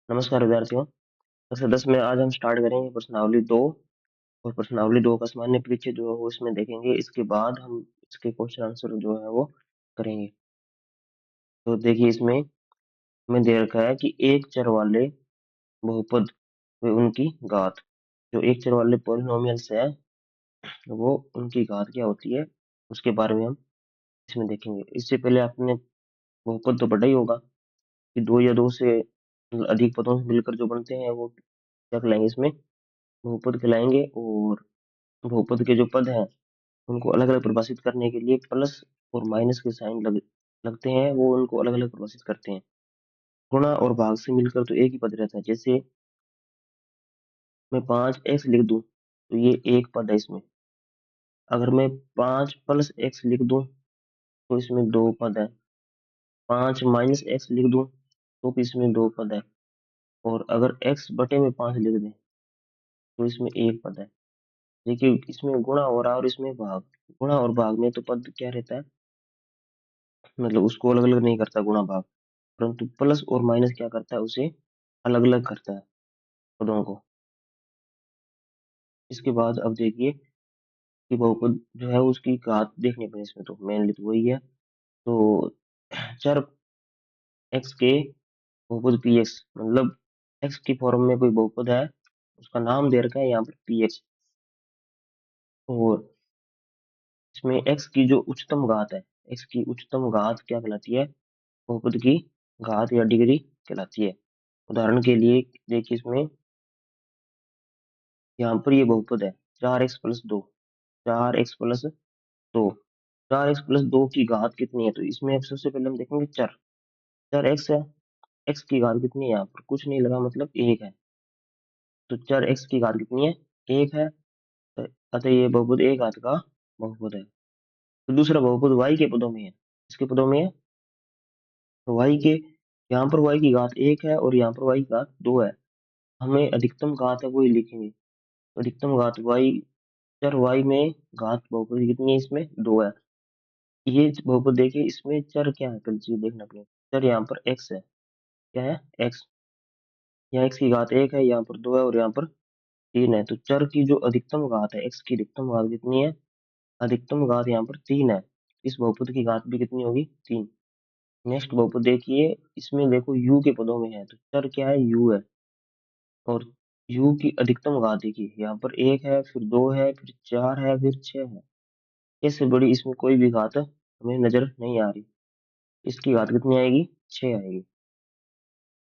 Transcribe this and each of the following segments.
नमस्कार विद्यार्थियों। कक्षा 10 में आज हम स्टार्ट करेंगे प्रश्नावली 2 और प्रश्नावली 2 का सामान्य परिचय जो है वो इसमें देखेंगे। इसके बाद हम इसके क्वेश्चन आंसर जो है वो करेंगे। तो देखिए इसमें हमें दे रखा है कि एक चर वाले बहुपद व उनकी घात। जो एक चर वाले पॉलिनोमियल्स है वो उनकी घात क्या होती है उसके बारे में हम इसमें देखेंगे। इससे पहले आपने बहुपद तो पढ़ा ही होगा कि दो या दो से अधिक पदों से मिलकर जो बनते हैं वो क्या कहलाएंगे, इसमें बहुपद कहलाएंगे। और बहुपद के जो पद हैं उनको अलग अलग परिभाषित करने के लिए प्लस और माइनस के साइन लगते हैं, वो उनको अलग अलग परिभाषित करते हैं। गुणा और भाग से मिलकर तो एक ही पद रहता है। जैसे मैं 5x लिख दूं तो ये एक पद है इसमें। अगर मैं 5 + x लिख दूं तो इसमें दो पद है। 5 - x लिख दूं तो भी इसमें दो पद है। और अगर x/5 लिख दें तो इसमें एक पद है। देखिए इसमें गुणा हो रहा है और इसमें भाग। गुणा और भाग में तो पद क्या रहता है, मतलब उसको अलग अलग नहीं करता गुणा भाग, परंतु प्लस और माइनस क्या करता है, उसे अलग अलग करता है पदों को। इसके बाद अब देखिए कि बहुपद जो है उसकी घात देखनी पड़े इसमें, तो मेनली तो वही है। तो चर x के बहुपद px, मतलब x की फॉर्म में कोई बहुपद है उसका नाम दे रखा है यहाँ पर px। और इसमें x की जो उच्चतम घात है, x की उच्चतम घात क्या कहलाती है, बहुपद की घात या डिग्री कहलाती है। उदाहरण के लिए देखिए इसमें यहाँ पर ये बहुपद है 4x + 2। 4x + 2, 4x + 2 की घात कितनी है, तो इसमें अब सबसे पहले हम देखेंगे चर। चर x है, x की घात कितनी है, यहाँ पर कुछ नहीं लगा मतलब एक है। तो चर x की घात कितनी है, एक है। तो अतः ये बहुपद एक घात का बहुपद है। तो दूसरा बहुपद y के पदों में है। इसके पदों में है तो y के, यहाँ पर y की घात एक है और यहाँ पर y की घात दो है। हमें अधिकतम घात है वही लिखेंगे। तो अधिकतम घात y, चर y में घात बहुपद कितनी है, इसमें दो है। ये बहुपद देखिए इसमें चर क्या है, पहले चीज देखना पड़ेगा। चर यहाँ पर x है, क्या है x, यहाँ x की घात एक है, यहाँ पर दो है और यहाँ पर तीन है। तो चर की जो अधिकतम घात है, x की अधिकतम घात कितनी है, अधिकतम घात यहाँ पर तीन है। इस बहुपद की घात भी कितनी होगी, तीन। नेक्स्ट बहुपद देखिए, इसमें देखो u के पदों में है, तो चर क्या है, u है। और u की अधिकतम घात देखिए, यहाँ पर एक है, फिर दो है, फिर चार है, फिर छह है। इससे बड़ी इसमें कोई भी घात हमें नजर नहीं आ रही। इसकी घात कितनी आएगी, छह आएगी।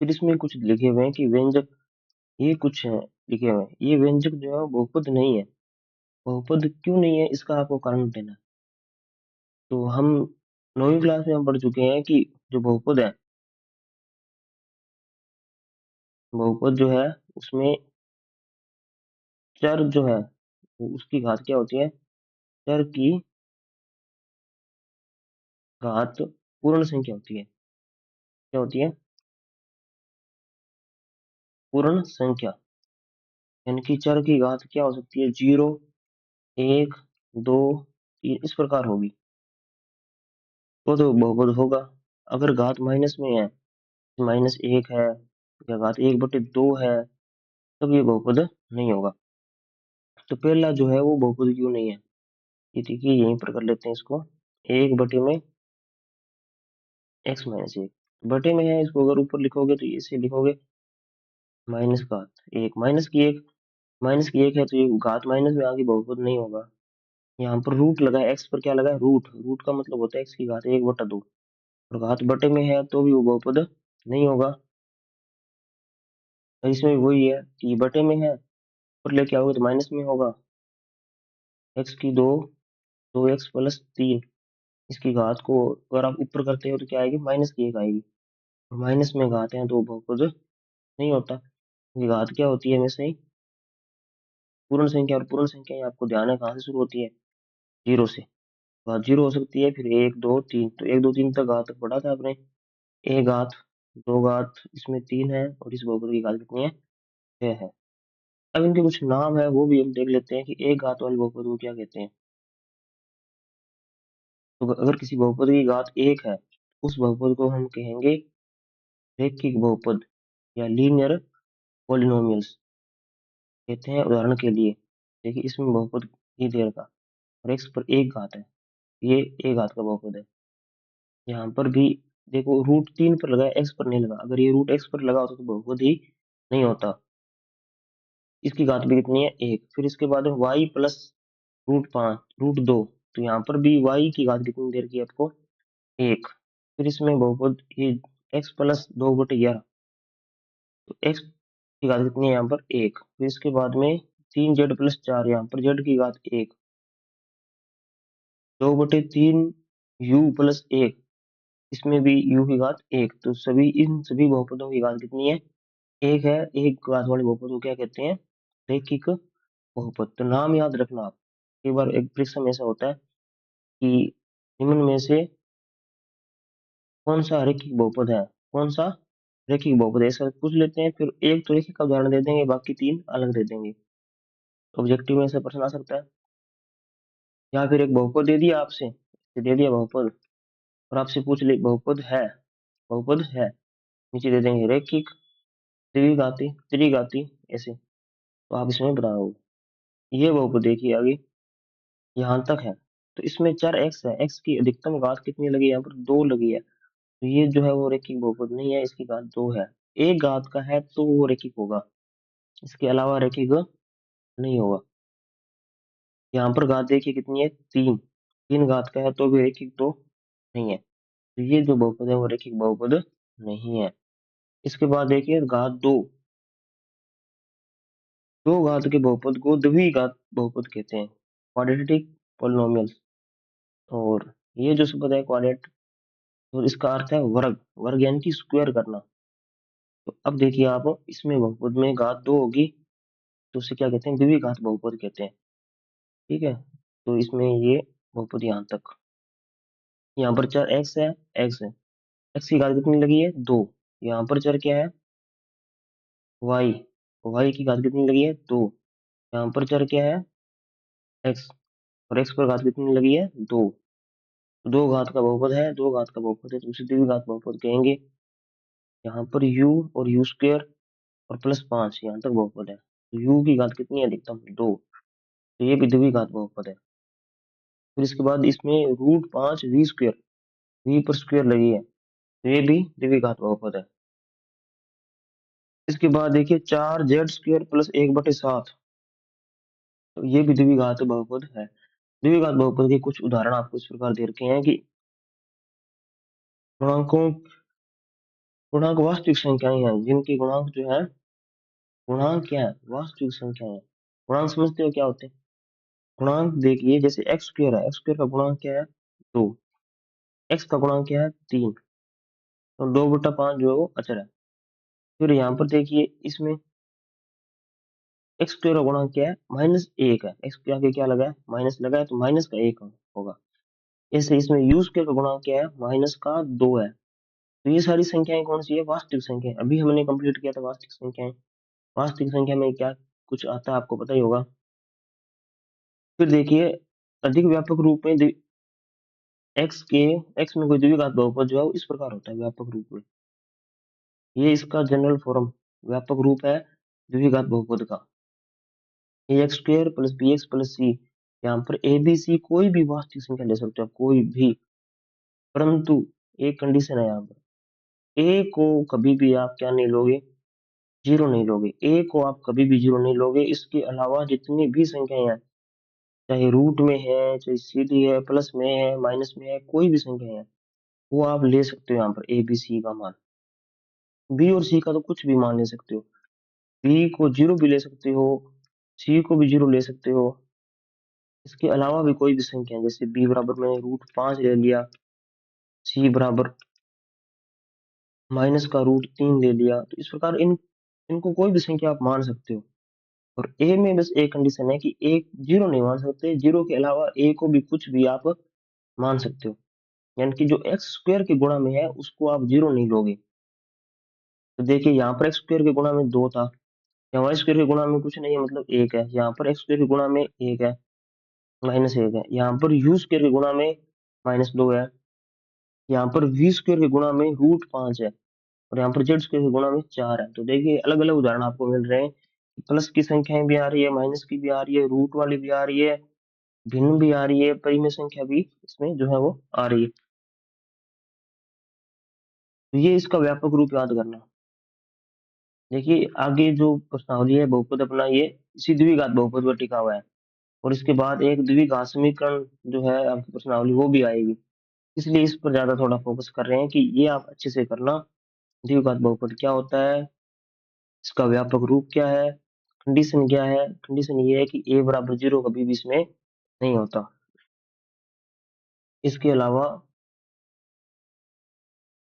फिर इसमें कुछ लिखे हुए हैं कि व्यंजक, ये कुछ है लिखे हुए हैं, ये व्यंजक जो है वो बहुपद नहीं है। बहुपद क्यों नहीं है, इसका आपको कारण देना है। तो हम 9वीं क्लास में हम पढ़ चुके हैं कि जो बहुपद है, बहुपद जो है उसमें चर जो है वो उसकी घात क्या होती है, चर की घात पूर्ण संख्या होती है। क्या होती है, पूर्ण संख्या। यानी कि चर की घात क्या हो सकती है, जीरो, एक, दो, तीन, इस प्रकार होगी तो बहुपद होगा। अगर घात माइनस में है, -1 है या घात 1/2 है, तब ये बहुपद नहीं होगा। तो पहला जो है वो बहुपद क्यों नहीं है, ये देखिए यहीं पर कर लेते हैं इसको। 1/में x-1 बटे में है, इसको अगर ऊपर लिखोगे तो इसे लिखोगे माइनस घात एक, माइनस की एक है, तो ये घात माइनस में आगे बहुपद नहीं होगा। यहाँ पर रूट लगा है, एक्स पर क्या लगा है, रूट। रूट का मतलब होता है एक्स की घात 1/2। और घात बटे में है तो भी वो बहुपद नहीं होगा। और इसमें वही है कि बटे में है, ऊपर लेके आओगे तो माइनस में होगा। एक्स की दो, 2x + 3, इसकी घात को अगर आप ऊपर करते हो तो क्या आएगी, -1 आएगी। और माइनस में घात है तो बहुपद नहीं होता। ये घात क्या होती है, हमेशा ही पूर्ण संख्या। और पूर्ण संख्या ही आपको ध्यान है कहाँ से शुरू होती है, जीरो से। घात जीरो हो सकती है, फिर एक, दो, तीन, तो एक, दो, तीन तक घात तक पढ़ा था आपने। एक घात, दो घात, इसमें तीन है और इस बहुपद की घात कितनी है, छह है। अब इनके कुछ नाम है वो भी हम देख लेते हैं कि एक घात वाले बहुपद को क्या कहते हैं। तो अगर किसी बहुपद की घात एक है, उस बहुपद को हम कहेंगे रैखिक बहुपद या लीनियर पॉलिनोमियल्स कहते हैं। उदाहरण के लिए देखिए, इसमें बहुपद ही देर का और एक्स पर एक घात है, ये एक घात का बहुपद है। यहाँ पर भी देखो, रूट 3 पर लगा है, एक्स पर नहीं लगा। अगर ये रूट एक्स पर लगा होता तो बहुपद ही नहीं होता। इसकी घात भी कितनी है, एक। फिर इसके बाद है वाई प्लस रूट 2। तो यहाँ पर भी वाई की घात कितनी देर की है आपको, एक। फिर इसमें बहुपद ये एक्स प्लस 2/11, तो एक्स की घात कितनी है यहाँ पर, एक। फिर इसके बाद में 3z+4, यहाँ पर जेड की घात एक। 2/3 u+1, इसमें भी u की घात एक। तो इन सभी बहुपदों की घात कितनी है, एक है। एक घात वाले बहुपद को क्या कहते हैं, रैखिक बहुपद। तो नाम याद रखना आप। कई बार एक परीक्षा में ऐसा होता है कि निम्न में से कौन सा रैखिक बहुपद है, कौन सा रैखिक बहुपद है, ऐसा पूछ लेते हैं। फिर एक तो रैखिक का उदाहरण दे देंगे, बाकी तीन अलग दे देंगे। ऑब्जेक्टिव में ऐसा प्रश्न आ सकता है। या फिर एक बहुपद दे दिया आपसे, दे दिया बहुपद, और आपसे पूछ ले बहुपद है, नीचे दे देंगे रैखिक, द्विघाती, त्रिघाती, ऐसे। तो आप इसमें बताओगे। ये बहुपद देखिए आगे, यहाँ तक है। तो इसमें चर एक्स है, एक्स की अधिकतम घात कितनी लगी है, यहाँ पर दो लगी है। तो ये जो है वो रैखिक बहुपद नहीं है, इसकी घात दो है। एक घात का है तो वो रैखिक होगा, इसके अलावा रैखिक नहीं होगा। यहाँ पर घात देखिए कितनी है, तीन। तीन घात का है तो भी रैखिक तो नहीं है। तो ये जो बहुपद है वो रैखिक बहुपद नहीं है। इसके बाद देखिए घात दो, दो घात के बहुपद को द्विघात बहुपद कहते हैं, क्वाड्रेटिक पॉलिनोमियल। और ये जो शब्द है क्वाड्रेट, तो इसका अर्थ है वर्ग, वर्ग यानी कि स्क्वायर करना। तो अब देखिए आप, इसमें बहुपद में घात दो होगी, तो उसे क्या कहते हैं, द्विघात बहुपद कहते हैं। ठीक है, तो इसमें ये बहुपद यहाँ तक। यहाँ पर चर एक्स है, एक्स है, एक्स की घात कितनी लगी है, दो। यहाँ पर चर क्या है, वाई, वाई की घात कितनी लगी है, दो। यहाँ पर चर क्या है, एक्स, और एक्स पर घात कितनी लगी है, दो। दो घात का बहुपद है, दो घात का बहुपद है, तो उसे द्विघात बहुपद कहेंगे। यहाँ पर u और u² और +5 यहाँ तक बहुपद है। तो u की घात कितनी है, अधिकतम दो। तो ये भी द्विघात बहुपद है। फिर इसके बाद इसमें √5 v², v पर स्क्वायर लगी है, तो ये भी द्विघात बहुपद है। इसके बाद देखिए 4z² + 1/7, तो ये भी द्विघात बहुपद है। द्विघात बहुपद के कुछ उदाहरण आपको इस प्रकार दे रखे हैं कि गुणांकों गुणांक वास्तविक संख्याएं हैं, जिनके गुणांक जो है, गुणांक क्या है, वास्तविक संख्याएं हैं। गुणांक समझते हो क्या होते हैं, गुणांक देखिए जैसे x² है, x² का गुणांक क्या है, दो। x का गुणांक क्या है, तीन। तो 2/5 जो है वो अचर है। फिर यहाँ पर देखिए इसमें x² का गुणांक क्या है, -1 है। x के आगे क्या लगा है, माइनस लगा है, तो माइनस का एक होगा। ऐसे इसमें u² का गुणांक क्या है, -2 है। तो ये सारी संख्याएं कौन सी है, वास्तविक संख्या। अभी हमने कंप्लीट किया था वास्तविक संख्याएं। वास्तविक संख्या में क्या कुछ आता है आपको पता ही होगा। फिर देखिए अधिक व्यापक रूप में एक्स में कोई द्विघात बहुपद जो है वो इस प्रकार होता है व्यापक रूप में। ये इसका जनरल फॉर्म व्यापक रूप है द्विघात बहुपद का। ax² + bx + c, यहाँ पर a b c कोई भी वास्तविक संख्या ले सकते हो आप, कोई भी। परंतु एक कंडीशन है यहाँ पर, a को कभी भी आप क्या नहीं लोगे, जीरो नहीं लोगे। a को आप कभी भी जीरो नहीं लोगे। इसके अलावा जितनी भी संख्याएं हैं, चाहे रूट में है, चाहे सीधी है, प्लस में है, माइनस में है, कोई भी संख्या है, वो आप ले सकते हो यहाँ पर a b c का मान। b और c का तो कुछ भी मान ले सकते हो। b को जीरो भी ले सकते हो, c को भी जीरो ले सकते हो। इसके अलावा भी कोई भी संख्या, जैसे b बराबर में √5 ले लिया, c बराबर माइनस का √3 ले लिया। तो इस प्रकार इनको कोई भी संख्या आप मान सकते हो। और a में बस एक कंडीशन है कि एक जीरो नहीं मान सकते, जीरो के अलावा a को भी कुछ भी आप मान सकते हो। यानी कि जो x² के गुणा में है उसको आप जीरो नहीं लोगे। तो देखिए यहाँ पर x² के गुणा में दो था, यहाँ y² के गुणा में कुछ नहीं है, मतलब एक है। यहाँ पर x² के गुणा में एक है, -1 है। यहाँ पर u² के गुणा में -2 है। यहाँ पर v² के गुणा में √5 है। और यहाँ पर जेड स्क्वायर की गुणा में 4 है। तो देखिए अलग अलग उदाहरण आपको मिल रहे हैं, प्लस की संख्याएं भी आ रही है, माइनस की भी आ रही है, रूट वाली भी आ रही है, भिन्न भी आ रही है, परिमेय संख्या भी इसमें जो है वो आ रही है। तो ये इसका व्यापक रूप याद करना। देखिए आगे जो प्रश्नावली है बहुपद अपना, ये इसी द्विघात बहुपद पर टिका हुआ है, और इसके बाद एक द्विघात समीकरण जो है आपकी प्रश्नावली वो भी आएगी, इसलिए इस पर ज्यादा थोड़ा फोकस कर रहे हैं कि ये आप अच्छे से करना। द्विघात बहुपद क्या होता है, इसका व्यापक रूप क्या है, कंडीशन क्या है। कंडीशन ये है कि a बराबर 0 कभी भी इसमें नहीं होता। इसके अलावा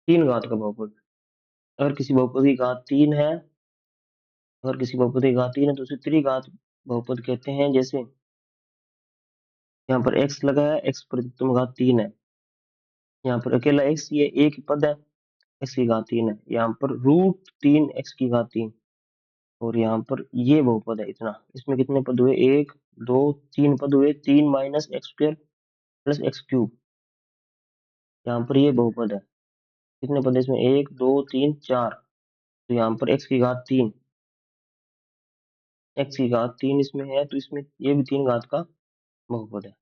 3 घात का बहुपद, अगर किसी बहुपद की घात 3 है, अगर किसी बहुपद की घात 3 है तो उसे त्रिघात बहुपद कहते हैं। जैसे यहाँ पर x लगा है, x प्रतित्व घात 3 है, यहाँ पर अकेला x, ये एक ही पद है, x की घात 3 है, यहाँ पर रूट 3 x की घात 3, और यहाँ पर ये बहुपद है इतना। इसमें कितने पद हुए, 1 2 3 पद हुए, 3 minus x square plus x cube. यहाँ पर ये बहुपद है, कितने पद है इसमें, 1 2 3 4, तो यहाँ पर x की घात 3, x की घात 3 इसमें है, तो इसमें ये भी 3 घात का बहुपद है।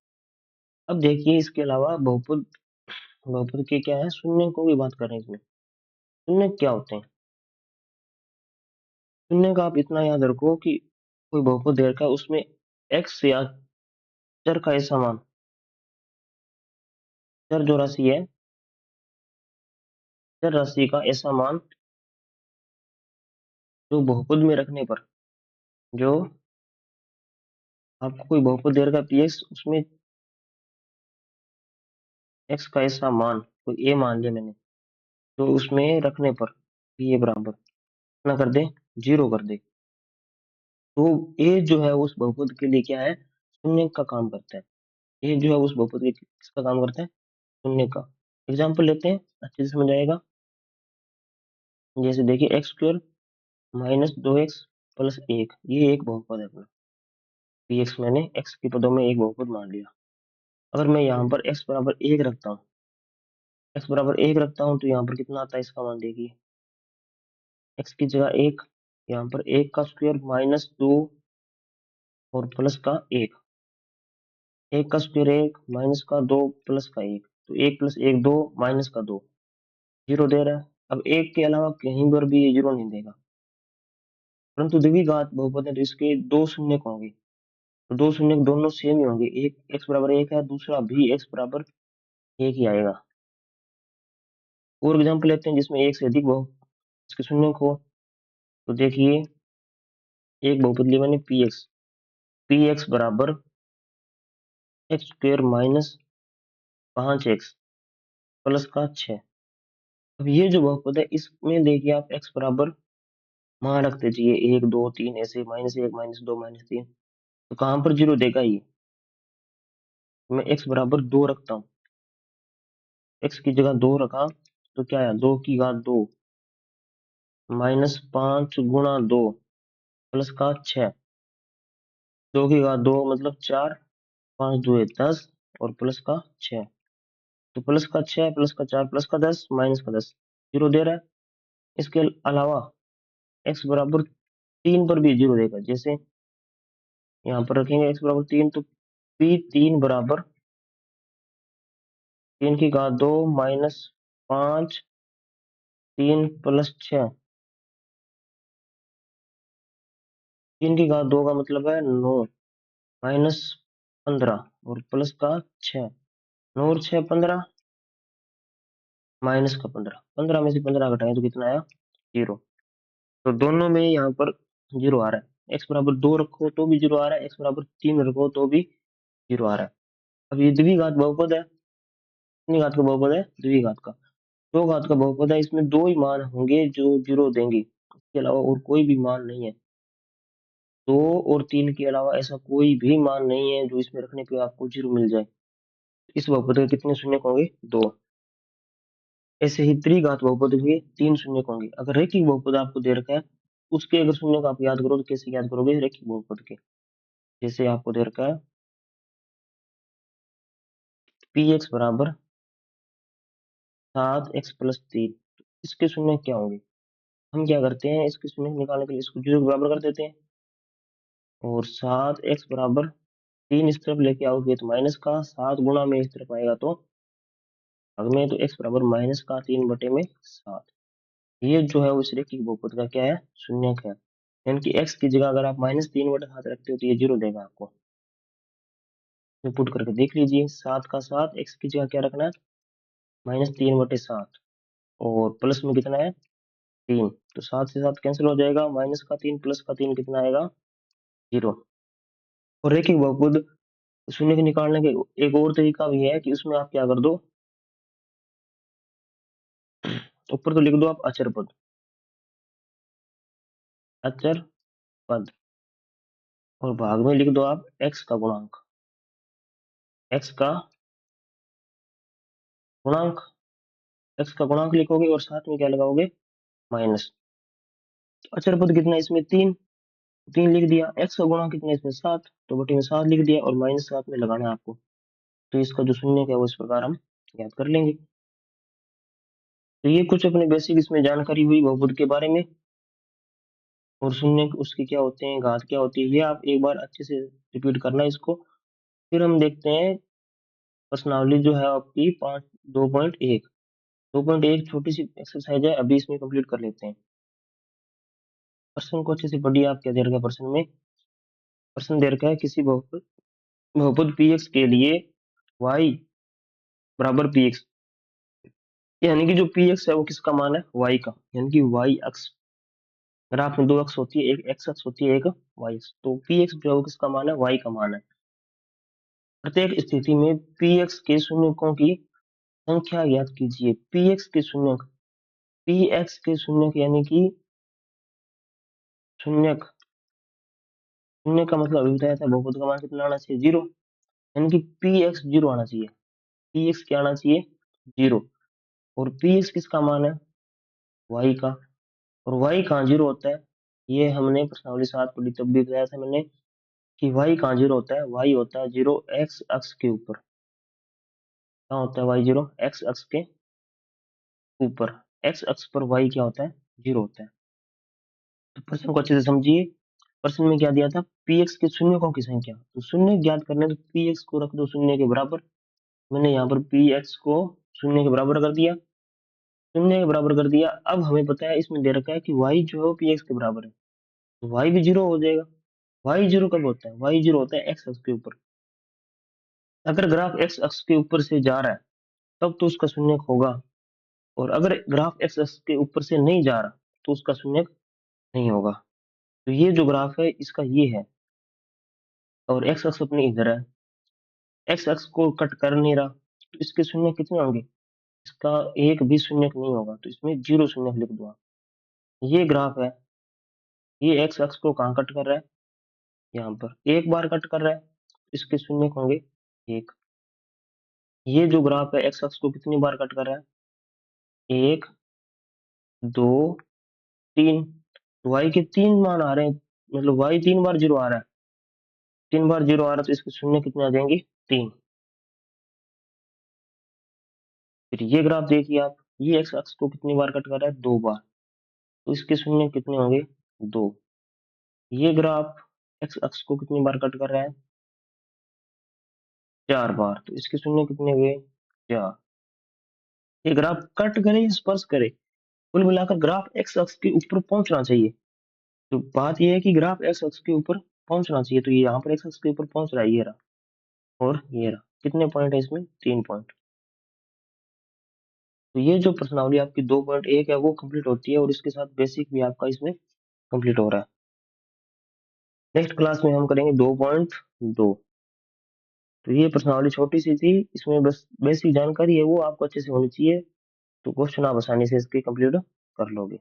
अब देखिए इसके अलावा बहुपद, बहुपद के क्या है, शून्य को भी बात कर रहे हैं इसमें। शून्य क्या होते हैं, शून्य का आप इतना याद रखो कि कोई बहुपद दे रखा है, उसमें x या चर का ऐसा मान, चर जो राशि है, चर राशि का ऐसा मान जो बहुपद में रखने पर, जो आपको कोई बहुपद दे रखा है px, उसमें x का ऐसा मान, कोई a मान लिया मैंने, तो उसमें रखने पर ये बराबर कितना कर दे, 0 कर दे, तो a जो है उस बहुपद के लिए क्या है, शून्य का काम करता है। a जो है उस बहुपद के किसका काम करता है, शून्य का। एग्जाम्पल लेते हैं, अच्छे से समझ आएगा। जैसे देखिए x square minus 2x plus 1, ये एक बहुपद है अपना, px मैंने x के पदों में एक बहुपद मान लिया। अगर मैं यहाँ पर x बराबर 1 रखता हूँ, x बराबर 1 रखता हूँ, तो यहाँ पर कितना आता है इसका मान, देखिए x की जगह 1, यहाँ पर 1 का स्क्वायर माइनस 2 और प्लस का 1, 1 का स्क्वायर 1 माइनस का 2 प्लस का 1, तो 1 प्लस 1 2 माइनस का 2, 0 दे रहा है। अब 1 के अलावा कहीं पर भी ये 0 नहीं देगा, परंतु द्विघात बहुपद है तो इसके दो शून्य होंगे, तो दो शून्य दोनों सेम ही होंगे, एक x बराबर 1 है, दूसरा भी x बराबर 1 ही आएगा। और एग्जाम्पल लेते हैं जिसमें एक से अधिक बहु इसके शून्य हो, तो देखिए एक बहुपद लिया मैंने px बराबर x square minus 5x plus का 6। अब ये जो बहुपद है इसमें देखिए आप x बराबर मान रख दीजिए 1 2 3 ऐसे, -1 -2 -3, तो कहाँ पर 0 देगा ये, मैं x बराबर 2 रखता हूँ, x की जगह 2 रखा, तो क्या है, 2 की घात 2 -5 गुणा 2 प्लस का 6, 2 की घात 2 मतलब 4, 5 2 10 और प्लस का 6, तो प्लस का 6 प्लस का 4 प्लस का 10 माइनस का 10, 0 दे रहा है। इसके अलावा x बराबर 3 पर भी 0 देगा। जैसे यहाँ पर रखेंगे x बराबर 3, तो p3 बराबर 3 की घात 2 -5 3 प्लस 6, 3 की घात 2 का मतलब है 9 -15 और प्लस का 6, 9 और 6 15, माइनस का 15, 15 में से 15 घटाएं तो कितना आया, 0। तो दोनों में यहाँ पर 0 आ रहा है, x बराबर 2 रखो तो भी 0 आ रहा है, x बराबर 3 रखो तो भी 0 आ रहा है। अब ये द्विघात बहुपद है, कितनी घात का बहुपद है, द्विघात का, दो घात का बहुपद है, इसमें दो ही मान होंगे जो 0 देंगे, इसके अलावा और कोई भी मान नहीं है। 2 और 3 के अलावा ऐसा कोई भी मान नहीं है जो इसमें रखने पे आपको 0 मिल जाए। इस बहुपद के कितने शून्य होंगे, 2। ऐसे ही त्रिघात बहुपद के 3 शून्य होंगे। अगर रैखिक बहुपद आपको दे रखा है, उसके अगर शून्य को आप याद करो तो कैसे याद करोगे, रैखिक बहुपद के, जैसे आपको दे रखा है px बराबर 7x प्लस 3, इसके शून्य क्या होंगे? हम क्या करते हैं, इसके शून्य निकालने के लिए इसको 0 के बराबर कर देते हैं, और 7x बराबर 3 इस तरफ लेके आओगे तो माइनस का, 7 गुणा में इस तरफ आएगा तो भाग में, तो x बराबर माइनस का 3/7। ये जो है वो इस रेखिक बहुपद का क्या है, शून्यक है। यानी कि x की जगह अगर आप -3/7 रखते हो तो ये 0 देगा आपको। तो पुट करके देख लीजिए, 7 का 7, x की जगह क्या रखना है, -3/7, और प्लस में कितना है 3, तो 7 से 7 कैंसिल हो जाएगा, माइनस का 3 प्लस का 3 कितना आएगा, 0। और रेखिक बहुपद शून्य के निकालने के एक और तरीका भी है कि उसमें आप क्या कर दो, ऊपर तो लिख दो आप अचर पद, अचर पद, और भाग में लिख दो आप x का गुणांक, x का गुणांक, x का गुणांक लिखोगे और साथ में क्या लगाओगे, माइनस। अचर पद कितना है इसमें, 3, 3 लिख दिया, x का गुणांक कितना है इसमें 7, तो बटे में 7 लिख दिया, और -7 में लगाना है आपको। तो इसका जो शून्य है वो इस प्रकार हम याद कर लेंगे। तो ये कुछ अपने बेसिक इसमें जानकारी हुई बहुपद के बारे में, और शून्य उसके क्या होते हैं, घात क्या होती है, ये आप एक बार अच्छे से रिपीट करना इसको। फिर हम देखते हैं प्रश्नावली जो है आपकी 2.1, 2.1 छोटी सी एक्सरसाइज है, अभी इसमें कंप्लीट कर लेते हैं। प्रश्न को अच्छे से पढ़िए, आप क्या दे रखा है प्रश्न में। प्रश्न दे रखा है किसी बहुपद बहुपद px के लिए y बराबर px, यानी कि जो px है वो किसका मान है, y का, यानी कि y अक्ष, ग्राफ में 2 अक्ष होती है, एक x अक्ष होती है, एक y अक्ष, तो px जो है वो किसका मान है, y का मान है। प्रत्येक स्थिति में px के शून्यकों की संख्या ज्ञात कीजिए। px के शून्यक, px के शून्यक यानी कि शून्यक, शून्य का मतलब अभी बताया था, बहुपद का मान कितना आना चाहिए, 0, यानी कि px 0 आना चाहिए, px क्या आना चाहिए, 0। और px किसका मान है, y का, और y कहाँ 0 होता है, ये हमने प्रश्नावली 7 पढ़ी तब भी बताया था मैंने कि y कहाँ 0 होता है, y होता है 0 x अक्ष के ऊपर। कहाँ होता है y 0, x अक्ष के ऊपर, x अक्ष पर y क्या होता है, 0 होता है। तो प्रश्न को अच्छे से समझिए। प्रश्न में क्या दिया था, px के शून्यकों की संख्या, तो शून्य ज्ञात करने, तो px को रख दो शून्य के बराबर। मैंने यहाँ पर px को शून्य के बराबर कर दिया, शून्य के बराबर कर दिया। अब हमें पता है इसमें दे रखा है कि y जो है px के बराबर है, तो y भी 0 हो जाएगा। y 0 कब होता है, y 0 होता है x अक्ष के ऊपर। अगर ग्राफ x अक्ष के ऊपर से जा रहा है तब तो उसका शून्यक होगा, और अगर ग्राफ x अक्ष के ऊपर से नहीं जा रहा तो उसका शून्यक नहीं होगा। तो ये जो ग्राफ है इसका ये है, और x अक्ष अपनी इधर है, x अक्ष को कट कर नहीं रहा, तो इसके शून्य कितने होंगे, इसका एक भी शून्यक नहीं होगा, तो इसमें 0 शून्यक लिख दो आप। ये ग्राफ है, ये x अक्ष को कहाँ कट कर रहा है, यहाँ पर एक बार कट कर रहा है, इसके शून्यक होंगे 1। ये जो ग्राफ है x अक्ष को कितनी बार कट कर रहा है, 1, 2, 3, तो y के 3 मान आ रहे हैं, मतलब y 3 बार 0 आ रहा है, 3 बार 0 आ रहा है, तो इसके शून्य कितने आ जाएंगे, 3। फिर ये ग्राफ देखिए आप, ये x अक्ष को कितनी बार कट कर रहा है, 2 बार, तो इसके शून्य कितने होंगे, 2। ये ग्राफ x अक्ष को कितनी बार कट कर रहा है, 4 बार, तो इसके शून्य कितने हुए, 4। ये ग्राफ कट करे या स्पर्श करे, कुल मिलाकर ग्राफ x अक्ष के ऊपर पहुंचना चाहिए। तो बात यह है कि ग्राफ x अक्ष के ऊपर पहुंचना चाहिए, तो ये यहाँ पर x अक्ष के ऊपर पहुंच रहा है, ये रहा और ये रहा। कितने पॉइंट है इसमें, 3 पॉइंट। तो ये जो प्रश्नावली आपकी 2.1 है वो कंप्लीट होती है, और इसके साथ बेसिक भी आपका इसमें कंप्लीट हो रहा है। नेक्स्ट क्लास में हम करेंगे 2.2। तो ये प्रश्नावली छोटी सी थी, इसमें बस बेसिक जानकारी है वो आपको अच्छे से होनी चाहिए, तो क्वेश्चन आप आसानी से इसके कंप्लीट कर लोगे।